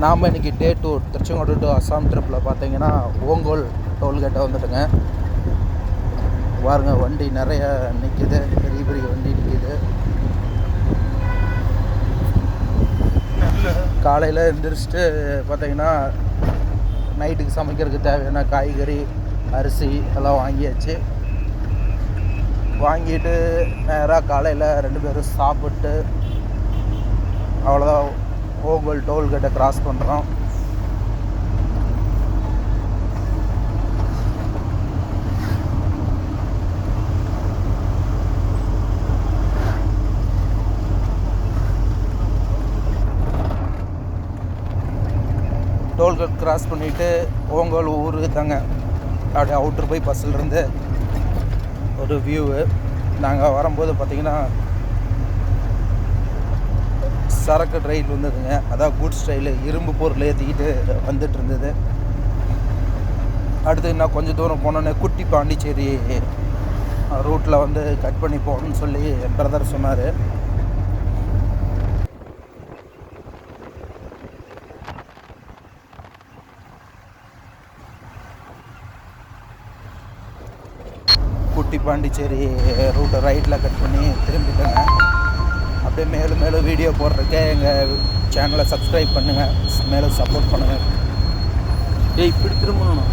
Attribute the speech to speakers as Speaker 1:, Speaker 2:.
Speaker 1: நாம் இன்றைக்கி டே 2 திருச்செங்கோடு டு அஸ்ஸாம் ட்ரிப்பில் பார்த்தீங்கன்னா ஓங்கோல் டோல்கேட்டை வந்துட்டுங்க. பாருங்க வண்டி நிறைய நிற்கிது, பெரிய பெரிய வண்டி நிற்கிது. காலையில் எழுந்திரிச்சிட்டு பார்த்தீங்கன்னா நைட்டுக்கு சமைக்கிறதுக்கு தேவையான காய்கறி அரிசி எல்லாம் வாங்கியாச்சு. வாங்கிட்டு நேராக காலையில் 2 பேரும் சாப்பிட்டு அவ்வளோதான் ஓங்கோல் டோல்கேட்டை கிராஸ் பண்ணுறோம். டோல்கேட் கிராஸ் பண்ணிவிட்டு ஓங்கோல் ஊர் தாங்க. அப்படியே அவுட்ரு போய் பஸ்ஸில் ஒரு வியூவு. நாங்கள் வரும்போது பார்த்திங்கன்னா சரக்கு ட்ரெயின் வந்ததுங்க. அதான் குட்ஸ் ட்ரெயின், இரும்பு பொருள் ஏற்றிக்கிட்டு வந்துட்டு இருந்தது. அடுத்து இன்னும் கொஞ்சம் தூரம் போனோன்னே குட்டி பாண்டிச்சேரி ரூட்டில் கட் பண்ணி போகணும்னு சொல்லி என் பிரதர் சொன்னார். குட்டி பாண்டிச்சேரி ரூட்டை ரைட்டில் கட் பண்ணி திரும்பிட்டேங்க. அப்படியே மேலும் மேலும் வீடியோ போடுறதுக்கே எங்கள் சேனலை சப்ஸ்கிரைப் பண்ணுங்கள், மேலும் சப்போர்ட் பண்ணுங்கள்.
Speaker 2: இப்படி திரும்பணும்.